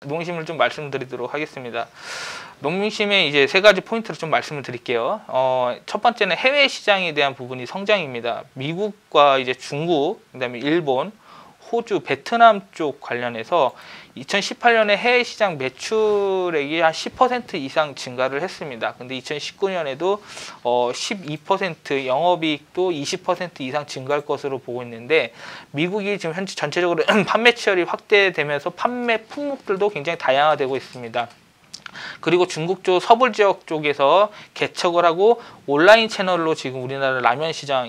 농심을 좀 말씀드리도록 하겠습니다. 농심의 이제 세 가지 포인트를 좀 말씀을 드릴게요. 첫 번째는 해외 시장에 대한 부분이 성장입니다. 미국과 이제 중국, 그다음에 일본, 호주, 베트남 쪽 관련해서 2018년에 해외 시장 매출액이 한 10% 이상 증가를 했습니다. 근데 2019년에도 12%, 영업이익도 20% 이상 증가할 것으로 보고 있는데, 미국이 지금 현재 전체적으로 판매 치열이 확대되면서 판매 품목들도 굉장히 다양화되고 있습니다. 그리고 중국 쪽 서부 지역 쪽에서 개척을 하고 온라인 채널로 지금 우리나라 라면 시장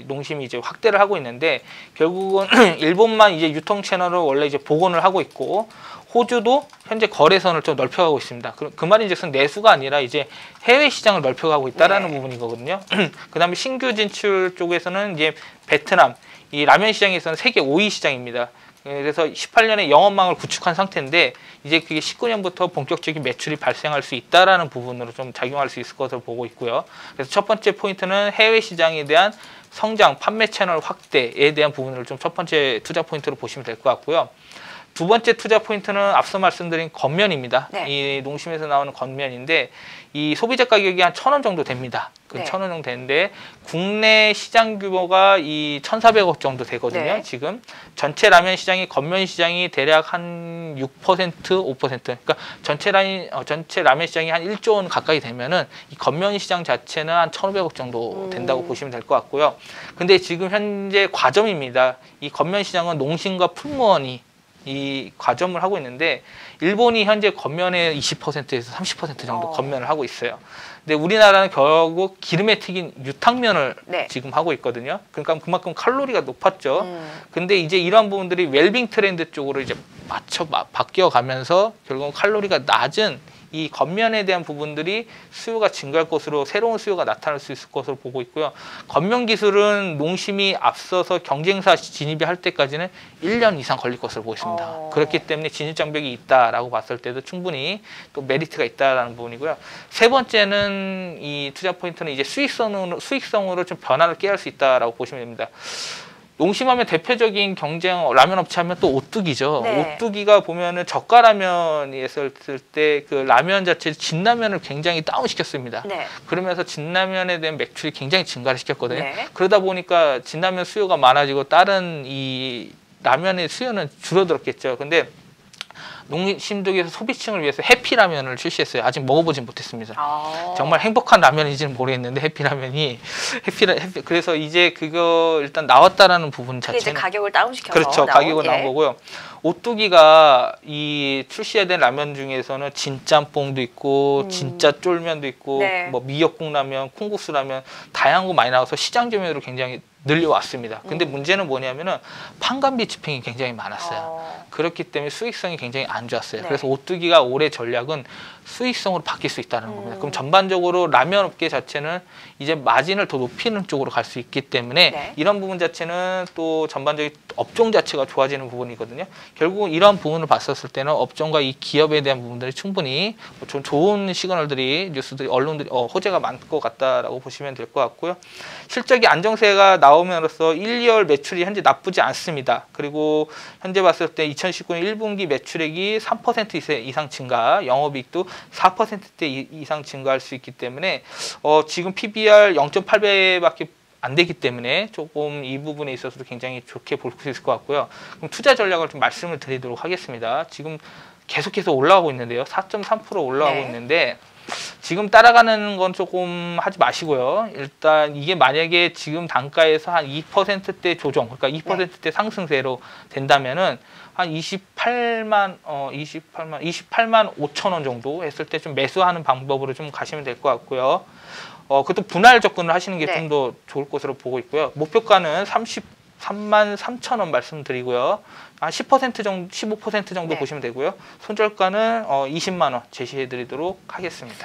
농심이 이제 확대를 하고 있는데, 결국은 일본만 이제 유통 채널을 원래 이제 복원을 하고 있고, 호주도 현재 거래선을 좀 넓혀가고 있습니다. 그 말인즉슨 내수가 아니라 이제 해외 시장을 넓혀가고 있다라는 부분이거든요. 그다음에 신규 진출 쪽에서는 이제 베트남, 이 라면 시장에서는 세계 5위 시장입니다. 그래서 18년에 영업망을 구축한 상태인데, 이제 그게 19년부터 본격적인 매출이 발생할 수 있다라는 부분으로 좀 작용할 수 있을 것으로 보고 있고요. 그래서 첫 번째 포인트는 해외 시장에 대한 성장, 판매 채널 확대에 대한 부분을 좀 첫 번째 투자 포인트로 보시면 될 것 같고요. 두 번째 투자 포인트는 앞서 말씀드린 건면입니다. 이 농심에서 나오는 건면인데, 이 소비자 가격이 한 1,000원 정도 됩니다. 1,000원 정도 되는데, 국내 시장 규모가 이 1,400억 정도 되거든요. 지금 전체 라면 시장이, 건면 시장이 대략 한 6%, 5%. 그러니까 전체 라면 시장이 한 1조 원 가까이 되면은 이 건면 시장 자체는 한 1,500억 정도 된다고 보시면 될 것 같고요. 근데 지금 현재 과점입니다. 이 건면 시장은 농심과 풀무원이 이 과점을 하고 있는데, 일본이 현재 건면의 20%에서 30% 정도 건면을 하고 있어요. 근데 우리나라는 결국 기름에 튀긴 유탕면을 지금 하고 있거든요. 그러니까 그만큼 칼로리가 높았죠. 근데 이제 이런 부분들이 웰빙 트렌드 쪽으로 이제 바뀌어 가면서 결국 칼로리가 낮은 이 건면에 대한 부분들이 수요가 증가할 것으로, 새로운 수요가 나타날 수 있을 것으로 보고 있고요. 건면 기술은 농심이 앞서서 경쟁사 진입이 할 때까지는 1년 이상 걸릴 것으로 보고 있습니다. 그렇기 때문에 진입 장벽이 있다라고 봤을 때도 충분히 또 메리트가 있다라는 부분이고요. 세 번째는 이 투자 포인트는 이제 수익성으로 좀 변화를 깨할 수 있다라고 보시면 됩니다. 농심하면 대표적인 경쟁 라면 업체 하면 또 오뚜기죠. 오뚜기가 보면은 저가 라면이 했을 때 그 라면 자체 진라면을 굉장히 다운시켰습니다. 그러면서 진라면에 대한 매출이 굉장히 증가를 시켰거든요. 그러다 보니까 진라면 수요가 많아지고 다른 이 라면의 수요는 줄어들었겠죠. 근데 농심 쪽에서 소비층을 위해서 해피라면을 출시했어요. 아직 먹어보진 못했습니다. 정말 행복한 라면인지는 모르겠는데, 해피라면이 그래서 이제 그거 일단 나왔다라는 부분 자체는 이제 가격을 다운시켜서 그렇죠. 가격은 나온 거고요. 오뚜기가 이 출시된 라면 중에서는 진짬뽕도 있고 진짜 쫄면도 있고 뭐 미역국 라면, 콩국수 라면 다양한 거 많이 나와서 시장 점유율을 굉장히 늘려왔습니다. 근데 문제는 뭐냐면은 판관비 집행이 굉장히 많았어요. 그렇기 때문에 수익성이 굉장히 안 좋았어요. 그래서 오뚜기가 올해 전략은 수익성으로 바뀔 수 있다는 겁니다. 그럼 전반적으로 라면 업계 자체는 이제 마진을 더 높이는 쪽으로 갈 수 있기 때문에 이런 부분 자체는 또 전반적인 업종 자체가 좋아지는 부분이거든요. 결국 이런 부분을 봤었을 때는 업종과 이 기업에 대한 부분들이 충분히 좀 좋은 시그널들이, 뉴스들이, 언론들이 호재가 많을 것 같다라고 보시면 될 것 같고요. 실적이 안정세가 나오면서 1, 2월 매출이 현재 나쁘지 않습니다. 그리고 현재 봤을 때 2019년 1분기 매출액이 3% 이상 증가, 영업이익도 4%대 이상 증가할 수 있기 때문에 지금 PBR 0.8배밖에 안 되기 때문에 조금 이 부분에 있어서도 굉장히 좋게 볼 수 있을 것 같고요. 그럼 투자 전략을 좀 말씀을 드리도록 하겠습니다. 지금 계속해서 올라가고 있는데요. 4.3% 올라가고 있는데, 지금 따라가는 건 조금 하지 마시고요. 일단 이게 만약에 지금 단가에서 한 2%대 조정, 그러니까 2%대 상승세로 된다면은 한 28만 5천 원 정도 했을 때 좀 매수하는 방법으로 좀 가시면 될 것 같고요. 그것도 분할 접근을 하시는 게 좀 더 좋을 것으로 보고 있고요. 목표가는 33만 3천 원 말씀드리고요. 한 10% 정도, 15% 정도 보시면 되고요. 손절가는 20만 원 제시해 드리도록 하겠습니다.